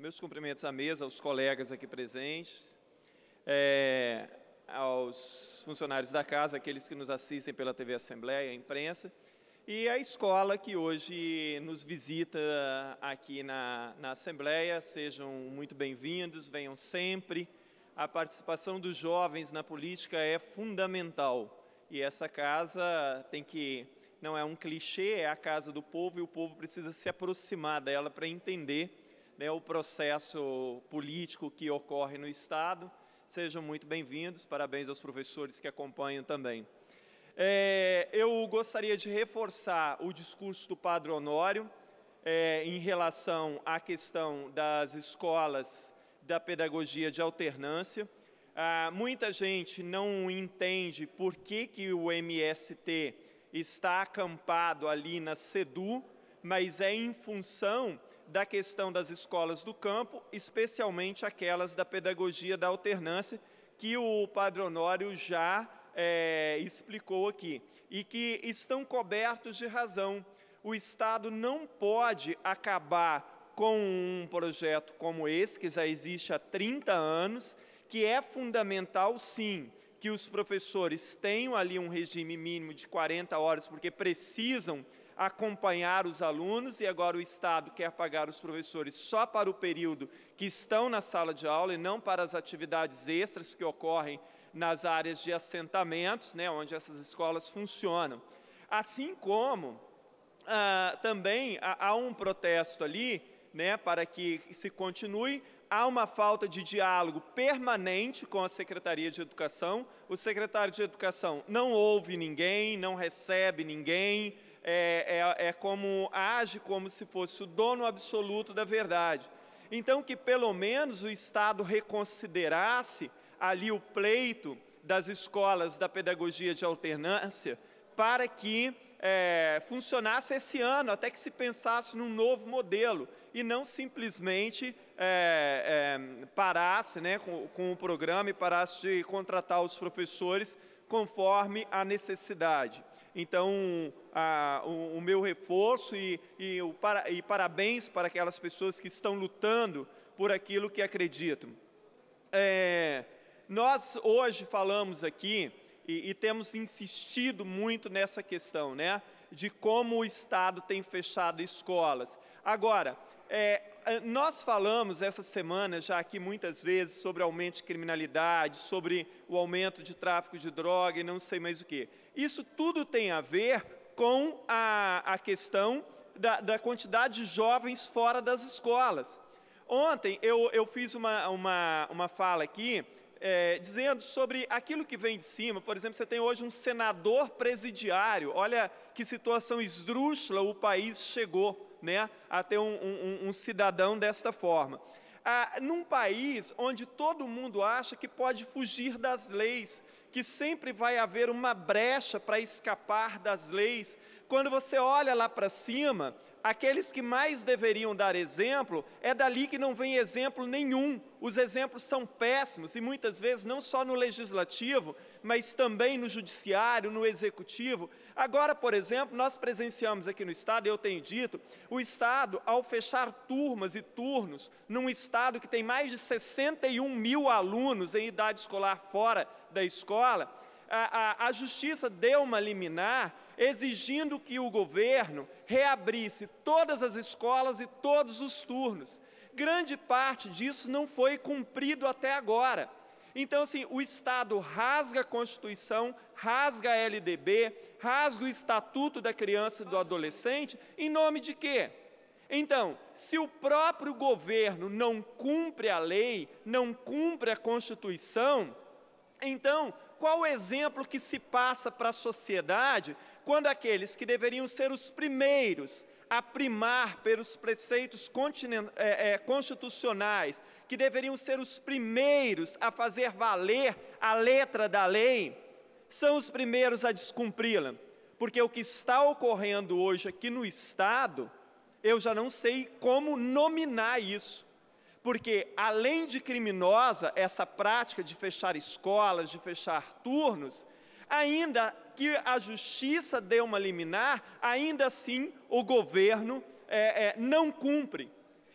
Meus cumprimentos à mesa, aos colegas aqui presentes, aos funcionários da casa, aqueles que nos assistem pela TV Assembleia, a imprensa, e a escola que hoje nos visita aqui na Assembleia. Sejam muito bem-vindos, venham sempre. A participação dos jovens na política é fundamental, e essa casa não é um clichê, é a casa do povo, e o povo precisa se aproximar dela para entender, né, o processo político que ocorre no Estado. Sejam muito bem-vindos, parabéns aos professores que acompanham também. Eu gostaria de reforçar o discurso do Padre Honório em relação à questão das escolas da pedagogia de alternância. Muita gente não entende por que o MST está acampado ali na SEDU, mas é em função da questão das escolas do campo, especialmente aquelas da pedagogia da alternância, que o Padre Honório já explicou aqui, e que estão cobertos de razão. O Estado não pode acabar com um projeto como esse, que já existe há 30 anos, que é fundamental, sim, que os professores tenham ali um regime mínimo de 40 horas, porque precisam acompanhar os alunos, e agora o Estado quer pagar os professores só para o período que estão na sala de aula e não para as atividades extras que ocorrem nas áreas de assentamentos, né, onde essas escolas funcionam. Assim como também há um protesto ali, né, para que se continue. Há uma falta de diálogo permanente com a Secretaria de Educação. O secretário de Educação não ouve ninguém, não recebe ninguém, age como se fosse o dono absoluto da verdade. Então, que pelo menos o Estado reconsiderasse ali o pleito das escolas da pedagogia de alternância para que funcionasse esse ano, até que se pensasse num novo modelo, e não simplesmente parasse, né, com o programa e parasse de contratar os professores conforme a necessidade. Então, o meu reforço e parabéns para aquelas pessoas que estão lutando por aquilo que acreditam. Nós hoje falamos aqui e temos insistido muito nessa questão, né, de como o Estado tem fechado escolas. Agora, nós falamos essa semana já aqui muitas vezes sobre aumento de criminalidade, sobre o aumento de tráfico de droga e não sei mais o quê. Isso tudo tem a ver com a questão da quantidade de jovens fora das escolas. Ontem eu fiz uma fala aqui dizendo sobre aquilo que vem de cima. Por exemplo, você tem hoje um senador presidiário. Olha que situação esdrúxula o país chegou, né, a ter um cidadão desta forma. Num país onde todo mundo acha que pode fugir das leis, que sempre vai haver uma brecha para escapar das leis, quando você olha lá para cima, aqueles que mais deveriam dar exemplo, é dali que não vem exemplo nenhum. Os exemplos são péssimos, e muitas vezes não só no legislativo, mas também no judiciário, no executivo. Agora, por exemplo, nós presenciamos aqui no Estado, eu tenho dito, o Estado, ao fechar turmas e turnos, num Estado que tem mais de 61 mil alunos em idade escolar fora da escola, a Justiça deu uma liminar exigindo que o governo reabrisse todas as escolas e todos os turnos. Grande parte disso não foi cumprido até agora. Então, assim, o Estado rasga a Constituição, rasga a LDB, rasga o Estatuto da Criança e do Adolescente, em nome de quê? Então, se o próprio governo não cumpre a lei, não cumpre a Constituição, então, qual o exemplo que se passa para a sociedade quando aqueles que deveriam ser os primeiros a primar pelos preceitos constitucionais, que deveriam ser os primeiros a fazer valer a letra da lei, são os primeiros a descumpri-la? Porque o que está ocorrendo hoje aqui no Estado, eu já não sei como nominar isso. Porque, além de criminosa, essa prática de fechar escolas, de fechar turnos, ainda que a Justiça dê uma liminar, ainda assim o governo não cumpre.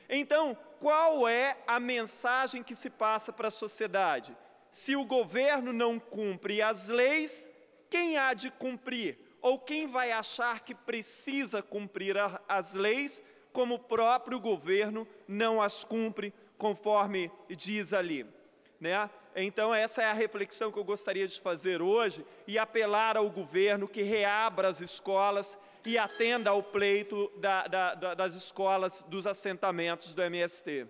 Então, qual é a mensagem que se passa para a sociedade? Se o governo não cumpre as leis, quem há de cumprir? Ou quem vai achar que precisa cumprir as leis, como o próprio governo não as cumpre, conforme diz ali, né? Então, essa é a reflexão que eu gostaria de fazer hoje e apelar ao governo que reabra as escolas e atenda ao pleito das escolas dos assentamentos do MST.